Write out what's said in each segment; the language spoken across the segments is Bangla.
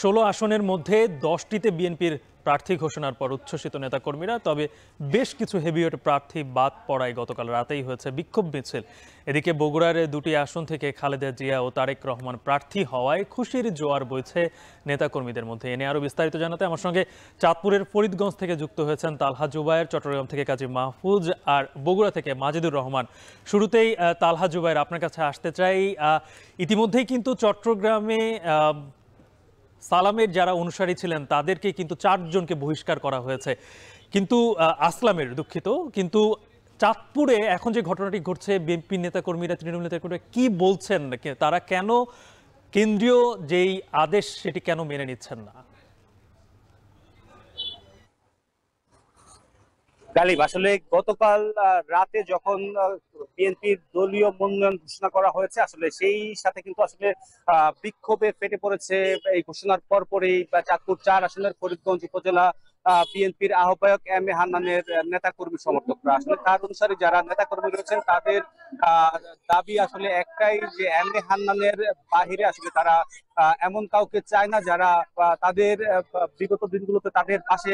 16 আসনের মধ্যে 10টিতে বিএনপির প্রার্থী ঘোষণার পর উচ্ছ্বসিত নেতাকর্মীরা, তবে বেশ কিছু হেভিওয়েট প্রার্থী বাদ পড়ায় গতকাল রাতেই হয়েছে বিক্ষোভ মিছিল। এদিকে বগুড়ার দুটি আসন থেকে খালেদা জিয়া ও তারেক রহমান প্রার্থী হওয়ায় খুশির জোয়ার বইছে নেতাকর্মীদের মধ্যে। এনে আরো বিস্তারিত জানাতে আমার সঙ্গে চাঁদপুরের ফরিদগঞ্জ থেকে যুক্ত হয়েছেন তালহা জুবায়ের, চট্টগ্রাম থেকে কাজী মাহফুজ আর বগুড়া থেকে মাজিদুর রহমান। শুরুতেই তালহা জুবায়ের, আপনার কাছে আসতে চাই। ইতিমধ্যেই কিন্তু চট্টগ্রামে সালামের যারা অনুসারী ছিলেন তাদেরকে কিন্তু 4 জনকে বহিষ্কার করা হয়েছে, কিন্তু আসলামের দুঃখিত। কিন্তু চাঁদপুরে এখন যে ঘটনাটি ঘটছে, বিএনপি নেতাকর্মীরা, তৃণমূল নেতাকর্মীরা কি বলছেন, তারা কেন কেন্দ্রীয় যেই আদেশ সেটি কেন মেনে নিচ্ছেন না? গালিব, আসলে গতকাল রাতে যখন বিএনপির দলীয় মনোনয়ন ঘোষণা করা হয়েছে, আসলে সেই সাথে কিন্তু আসলে বিক্ষোভে ফেটে পড়েছে এই ঘোষণার পরপরই চাঁদপুর 4 আসনের ফরিদগঞ্জ উপজেলা বিএনপির আহ্বায়ক এম এ হান্নানের নেতাকর্মী সমর্থকরা। আসলে তার অনুসারে যারা নেতাকর্মী রয়েছেন তাদের দাবি আসলে একটাই, যে এম এ হান্নানের বাহিরে আসলে তারা এমন কাউকে চায় না যারা তাদের বিগত দিনগুলোতে তাদের পাশে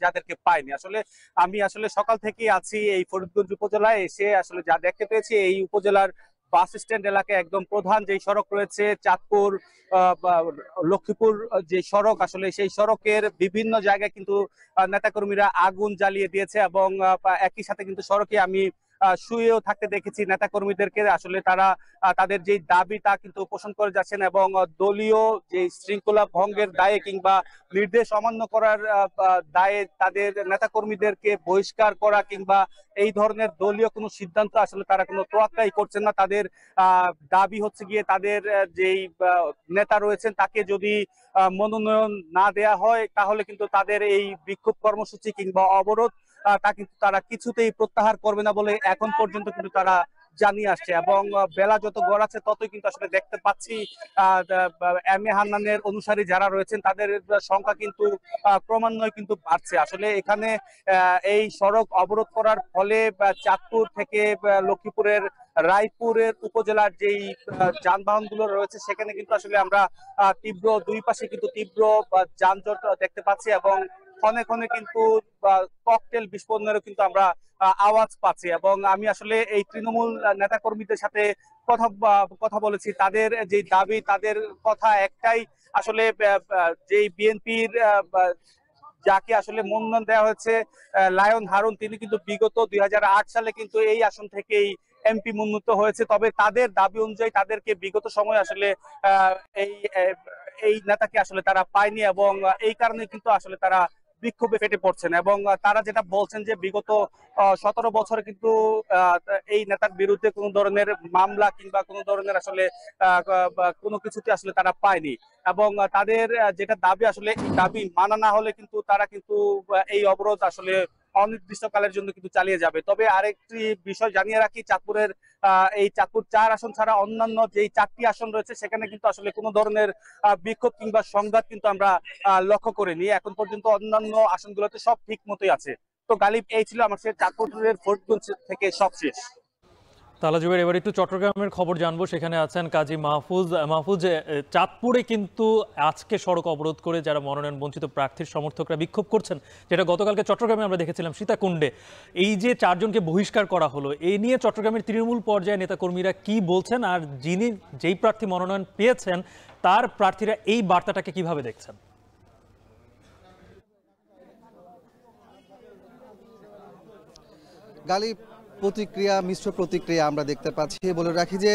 যাদেরকে পায়নি। আসলে আমি আসলে সকাল থেকেই আছি এই ফরিদগঞ্জ উপজেলায়। এসে আসলে যা দেখতে পেয়েছি, এই উপজেলার বাস স্ট্যান্ড এলাকায় একদম প্রধান যে সড়ক রয়েছে চাঁদপুর লক্ষ্মীপুর যে সড়ক, আসলে সেই সড়কের বিভিন্ন জায়গায় কিন্তু নেতাকর্মীরা আগুন জ্বালিয়ে দিয়েছে এবং একই সাথে কিন্তু সড়কে আমি শুয়েও থাকতে দেখেছি নেতাকর্মীদেরকে। আসলে তারা তাদের যে দাবি তা কিন্তু পোষণ করে যাচ্ছেন এবং দলীয় যে শৃঙ্খলা ভঙ্গের দায়ে কিংবা নির্দেশ অমান্য করার দায়ে তাদের নেতাকর্মীদেরকে বহিষ্কার করা কিংবা এই ধরনের দলীয় কোনো সিদ্ধান্ত আসলে তারা কোনো তোয়াক্কাই করছেন না। তাদের দাবি হচ্ছে গিয়ে তাদের যেই নেতা রয়েছেন তাকে যদি মনোনয়ন না দেয়া হয় তাহলে কিন্তু তাদের এই বিক্ষোভ কর্মসূচি কিংবা অবরোধ তা কিন্তু তারা কিছুতেই প্রত্যাহার করবে না বলে এখন পর্যন্ত কিন্তু তারা জানিয়ে আসছে। এবং বেলা যত গড়াচ্ছে ততই কিন্তু আসলে দেখতে পাচ্ছি এম এ হান্নানের অনুসারী যারা রয়েছেন তাদের সংখ্যা কিন্তু ক্রমান্বয়ে কিন্তু বাড়ছে। আসলে এখানে এই সড়ক অবরোধ করার ফলে চাঁদপুর থেকে লক্ষ্মীপুরের রায়পুরের উপজেলার যেই যানবাহন গুলো রয়েছে সেখানে কিন্তু আসলে আমরা তীব্র দুই পাশে কিন্তু তীব্র যানজট দেখতে পাচ্ছি এবং ক্ষণে ক্ষণে কিন্তু ককটেল বিস্ফোরণেরও কিন্তু আমরা আওয়াজ পাচ্ছি। এবং আমি আসলে এই তৃণমূল নেতাকর্মীদের সাথে কথা বলেছি, তাদের যে দাবি, তাদের কথা একটাই, আসলে যেই বিএনপির যাকে আসলে মনোনয়ন দেওয়া হয়েছে লায়ন হারুন, তিনি কিন্তু বিগত 2008 সালে কিন্তু এই আসন থেকেই এমপি মনোনীত হয়েছে। তবে তাদের দাবি অনুযায়ী তাদেরকে বিগত সময় আসলে এই নেতাকে আসলে তারা পায়নি এবং এই কারণে কিন্তু আসলে তারা বিক্ষোভে ফেটে পড়ছেন। এবং তারা যেটা বলছেন যে বিগত 17 বছরে কিন্তু এই নেতার বিরুদ্ধে কোনো ধরনের মামলা কিংবা কোনো ধরনের আসলে কোনো কিছুতে আসলে তারা পায়নি এবং তাদের যেটা দাবি, আসলে এই দাবি মানা না হলে কিন্তু তারা কিন্তু এই অবরোধ আসলে অনির্দিষ্টকালের জন্য কিন্তু চালিয়ে যাবে। তবে আরেকটি বিষয় জানিয়ে রাখি, চাঁদপুরের এই চাঁদপুর 4 আসন ছাড়া অন্যান্য যেই 4টি আসন রয়েছে সেখানে কিন্তু আসলে কোনো ধরনের বিক্ষোভ কিংবা সংঘাত কিন্তু আমরা লক্ষ্য করিনি। এখন পর্যন্ত অন্যান্য আসনগুলোতে সব ঠিক মতোই আছে। তো গালিব, এই ছিল আমার চাঁদপুরের ফরিদগঞ্জ থেকে সবশেষ। তাহলা জুবের, এবার একটু চট্টগ্রামের খবর জানবো। সেখানে আছেন কাজী মাহফুজ। মাহফুজ, চাঁদপুরে কিন্তু আজকে সড়ক অবরোধ করে যারা মনোনয়ন বঞ্চিত প্রার্থীর সমর্থকরা বিক্ষোভ করছেন, যেটা গতকালকে চট্টগ্রামে আমরা দেখেছিলাম সীতাকুণ্ডে। এই যে 4 জনকে বহিষ্কার করা হলো, এই নিয়ে চট্টগ্রামের তৃণমূল পর্যায়ে নেতাকর্মীরা কি বলছেন, আর যেই প্রার্থী মনোনয়ন পেয়েছেন তার প্রার্থীরা এই বার্তাটাকে কিভাবে দেখছেন? গালিব, প্রতিক্রিয়া, মিশ্র প্রতিক্রিয়া আমরা দেখতে পাচ্ছি। বলে রাখি যে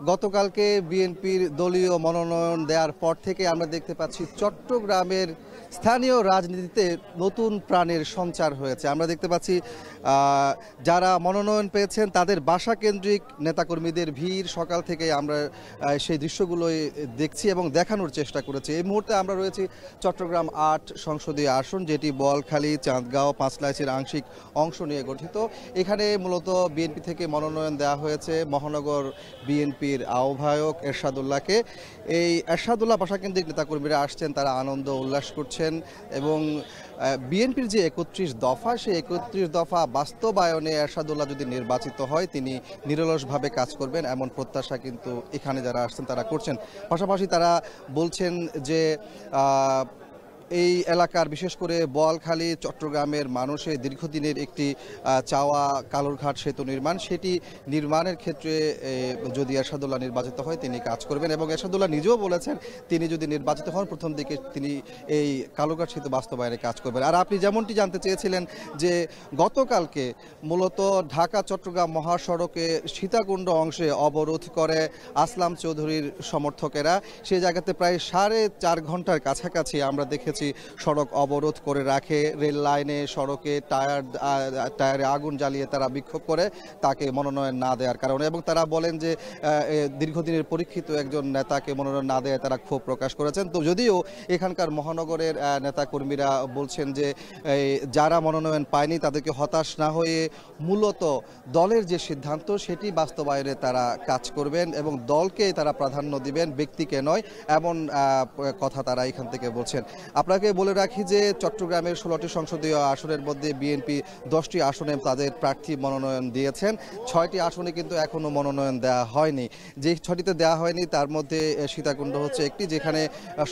গতকালকে বিএনপির দলীয় মনোনয়ন দেওয়ার পর থেকে আমরা দেখতে পাচ্ছি চট্টগ্রামের স্থানীয় রাজনীতিতে নতুন প্রাণের সঞ্চার হয়েছে। আমরা দেখতে পাচ্ছি যারা মনোনয়ন পেয়েছেন তাদের বাসা কেন্দ্রিক নেতাকর্মীদের ভিড়। সকাল থেকে আমরা সেই দৃশ্যগুলোই দেখছি এবং দেখানোর চেষ্টা করেছি। এই মুহূর্তে আমরা রয়েছি চট্টগ্রাম 8 সংসদীয় আসন, যেটি বোয়ালখালী, চাঁদগাঁও, পাঁচলাইশের আংশিক অংশ নিয়ে গঠিত। এখানে মূলত বিএনপি থেকে মনোনয়ন দেওয়া হয়েছে মহানগর বিএনপির আহ্বায়ক এরশাদুল্লাহকে। এই এরশাদুল্লাহ ভাষাকেন্দ্রিক নেতাকর্মীরা আসছেন, তারা আনন্দ উল্লাস করছেন এবং বিএনপির যে 31 দফা, সেই 31 দফা বাস্তবায়নে এরশাদুল্লাহ যদি নির্বাচিত হয় তিনি নিরলসভাবে কাজ করবেন এমন প্রত্যাশা কিন্তু এখানে যারা আসছেন তারা করছেন। পাশাপাশি তারা বলছেন যে এই এলাকার বিশেষ করে বোয়ালখালী চট্টগ্রামের মানুষের দীর্ঘদিনের একটি চাওয়া কালুরঘাট সেতু নির্মাণ, সেটি নির্মাণের ক্ষেত্রে যদি এরশাদুল্লাহ নির্বাচিত হয় তিনি কাজ করবেন এবং এরশাদুল্লাহ নিজেও বলেছেন তিনি যদি নির্বাচিত হন প্রথম দিকে তিনি এই কালুরঘাট সেতু বাস্তবায়নে কাজ করবেন। আর আপনি যেমনটি জানতে চেয়েছিলেন যে গতকালকে মূলত ঢাকা চট্টগ্রাম মহাসড়কে সীতাকুণ্ড অংশে অবরোধ করে আসলাম চৌধুরীর সমর্থকেরা, সেই জায়গাতে প্রায় 4.5 ঘন্টার কাছাকাছি আমরা দেখেছি সড়ক অবরোধ করে রাখে, রেল লাইনে সড়কে টায়ারে আগুন জ্বালিয়ে তারা বিক্ষোভ করে তাকে মনোনয়ন না দেওয়ার কারণে। এবং তারা বলেন যে দীর্ঘদিনের পরীক্ষিত একজন নেতাকে মনোনয়ন না দেয় তারা ক্ষোভ প্রকাশ করেছেন। তো যদিও এখানকার মহানগরের নেতাকর্মীরা বলছেন যে যারা মনোনয়ন পায়নি তাদেরকে হতাশ না হয়ে মূলত দলের যে সিদ্ধান্ত সেটি বাস্তবায়নে তারা কাজ করবেন এবং দলকে তারা প্রাধান্য দিবেন, ব্যক্তিকে নয়, এমন কথা তারা এখান থেকে বলছেন। আপনাকে বলে রাখি যে চট্টগ্রামের 16টি সংসদীয় আসনের মধ্যে বিএনপি 10টি আসনে তাদের প্রার্থী মনোনয়ন দিয়েছেন, 6টি আসনে কিন্তু এখনো মনোনয়ন দেওয়া হয়নি। যে 6টিতে দেওয়া হয়নি তার মধ্যে সীতাকুণ্ড হচ্ছে একটি, যেখানে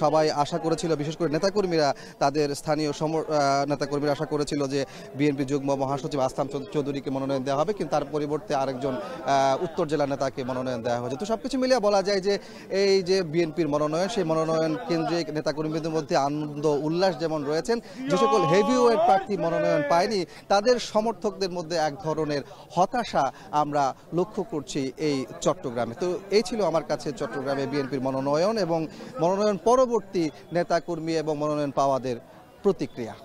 সবাই আশা করেছিল, বিশেষ করে নেতাকর্মীরা তাদের স্থানীয় নেতাকর্মীরা আশা করেছিল যে বিএনপি যুগ্ম মহাসচিব আসলাম চৌধুরীকে মনোনয়ন দেওয়া হবে, কিন্তু তার পরিবর্তে আরেকজন উত্তর জেলা নেতাকে মনোনয়ন দেওয়া হয়েছে। তো সবকিছু মিলিয়ে বলা যায় যে এই যে বিএনপির মনোনয়ন, সেই মনোনয়ন কেন্দ্রিক নেতাকর্মীদের মধ্যে আনন্দ উল্লাস যেমন রয়েছেন, যে সকল হেভিওয়েট প্রার্থী মনোনয়ন পায়নি তাদের সমর্থকদের মধ্যে এক ধরনের হতাশা আমরা লক্ষ্য করছি এই চট্টগ্রামে। তো এই ছিল আমার কাছে চট্টগ্রামে বিএনপির মনোনয়ন এবং মনোনয়ন পরবর্তী নেতাকর্মী এবং মনোনয়ন পাওয়াদের প্রতিক্রিয়া।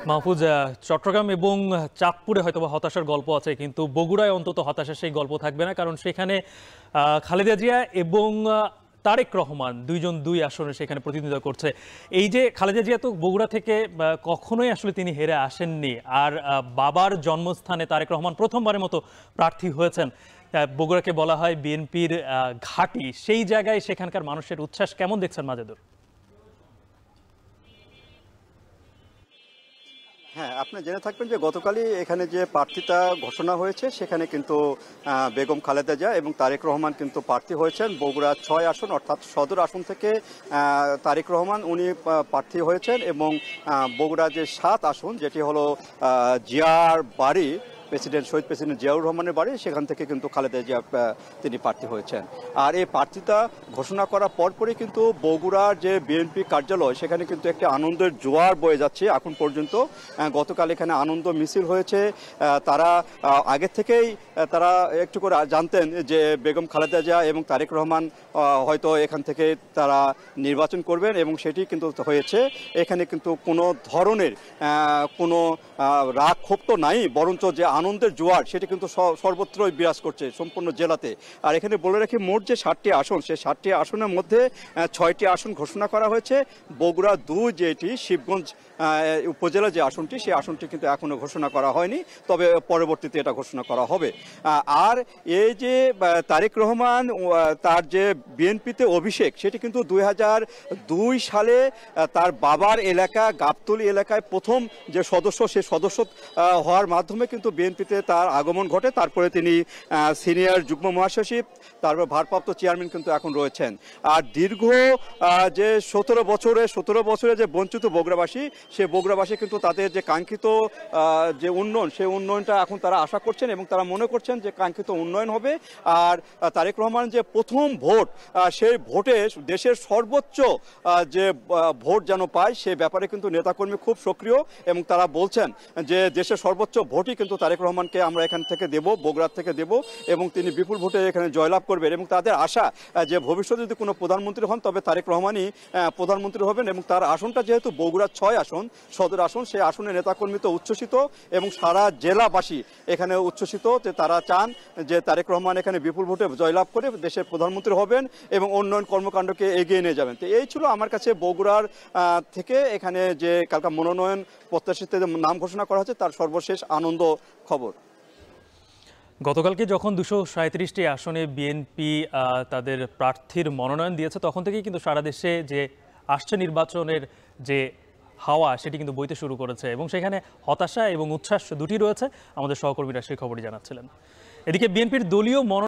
মাহফুজ, চট্টগ্রাম এবং চাঁদপুরে হয়তো হতাশার গল্প আছে, কিন্তু বগুড়ায় অন্তত হতাশার সেই গল্প থাকবে না, কারণ সেখানে খালেদা জিয়া এবং তারেক রহমান দুইজন দুই আসনে সেখানে প্রতিনিধিত্ব করছে। এই যে খালেদা জিয়া তো বগুড়া থেকে কখনোই আসলে তিনি হেরে আসেননি, আর বাবার জন্মস্থানে তারেক রহমান প্রথমবারের মতো প্রার্থী হয়েছেন। বগুড়াকে বলা হয় বিএনপির ঘাঁটি, সেই জায়গায় সেখানকার মানুষের উচ্ছ্বাস কেমন দেখছেন মাজেদুর? হ্যাঁ, আপনি জেনে থাকবেন যে গতকালই এখানে যে প্রার্থিতা ঘোষণা হয়েছে সেখানে কিন্তু বেগম খালেদা জিয়া এবং তারেক রহমান কিন্তু প্রার্থী হয়েছেন। বগুড়া 6 আসন অর্থাৎ সদর আসন থেকে তারেক রহমান উনি প্রার্থী হয়েছেন এবং বগুড়া যে 7 আসন যেটি হলো জিয়ার বাড়ি, শহীদ প্রেসিডেন্ট জিয়াউর রহমানের বাড়ি, সেখান থেকে কিন্তু খালেদা জিয়া তিনি প্রার্থী হয়েছেন। আর এই প্রার্থিতা ঘোষণা করার পরপরই কিন্তু বগুড়ার যে বিএনপি কার্যালয় সেখানে কিন্তু একটি আনন্দের জোয়ার বয়ে যাচ্ছে এখন পর্যন্ত। গতকাল এখানে আনন্দ মিছিল হয়েছে। তারা আগে থেকেই তারা একটু করে জানতেন যে বেগম খালেদা জিয়া এবং তারেক রহমান হয়তো এখান থেকে তারা নির্বাচন করবেন এবং সেটি কিন্তু হয়েছে। এখানে কিন্তু কোনো ধরনের কোনো রাগ ক্ষোভ তো নাই, বরঞ্চ যে আনন্দের জোয়ার সেটি কিন্তু সর্বত্রই বিরাজ করছে সম্পূর্ণ জেলাতে। আর এখানে বলে রাখি মোট যে 7টি আসন, সেই 7টি আসনের মধ্যে 6টি আসন ঘোষণা করা হয়েছে। বগুড়া 2 যেটি শিবগঞ্জ উপজেলা যে আসনটি, সেই আসনটি কিন্তু এখনো ঘোষণা করা হয়নি, তবে পরবর্তীতে এটা ঘোষণা করা হবে। আর এই যে তারেক রহমান তার যে বিএনপিতে অভিষেক সেটি কিন্তু 2002 সালে তার বাবার এলাকা গাবতলী এলাকায় প্রথম যে সদস্য, সেই সদস্য হওয়ার মাধ্যমে কিন্তু বিএনপিতে তার আগমন ঘটে। তারপরে তিনি সিনিয়র যুগ্ম মহাসচিব, তারপর ভারপ্রাপ্ত চেয়ারম্যান কিন্তু এখন রয়েছেন। আর দীর্ঘ যে 17 বছরে যে বঞ্চিত বগুড়াবাসী, সে বগুড়াবাসী কিন্তু তাদের যে কাঙ্ক্ষিত যে উন্নয়ন, সেই উন্নয়নটা এখন তারা আশা করছেন এবং তারা মনে করছেন যে কাঙ্ক্ষিত উন্নয়ন হবে। আর তারেক রহমান যে প্রথম ভোট, সেই ভোটে দেশের সর্বোচ্চ যে ভোট যেন পায় সে ব্যাপারে কিন্তু নেতাকর্মী খুব সক্রিয় এবং তারা বলছেন যে দেশের সর্বোচ্চ ভোটই কিন্তু তারেক রহমানকে আমরা এখান থেকে দেব, বগুড়ার থেকে দেব এবং তিনি বিপুল ভোটে এখানে জয়লাভ করবেন। এবং তাদের আশা যে ভবিষ্যতে যদি কোনো প্রধানমন্ত্রী হন তবে তারেক রহমানই প্রধানমন্ত্রী হবেন। এবং তার আসনটা যেহেতু বগুড়া 6 আসন সদর আসন, সেই আসনে নেতাকর্মী তো উচ্ছ্বসিত এবং সারা জেলাবাসী এখানে উচ্ছ্বসিত যে তারা চান যে তারেক রহমান এখানে বিপুল ভোটে জয়লাভ করে দেশের প্রধানমন্ত্রী হবেন এবং উন্নয়ন কর্মকাণ্ডকে এগিয়ে নিয়ে যাবেন। তো এই ছিল আমার কাছে বগুড়ার থেকে এখানে যে কালকা মনোনয়ন প্রত্যাশীদের নাম ঘোষণা করা হচ্ছে তার সর্বশেষ আনন্দ খবর। গতকালকে যখন 237টি আসনে বিএনপি তাদের প্রার্থীর মনোনয়ন দিয়েছে, তখন থেকেই কিন্তু সারা দেশে যে আসছে নির্বাচনের যে হাওয়া সেটি কিন্তু বইতে শুরু করেছে এবং সেখানে হতাশা এবং উচ্ছ্বাস দুটি রয়েছে। আমাদের সহকর্মীরা সেই খবরই জানাচ্ছিলেন। এদিকে বিএনপির দলীয়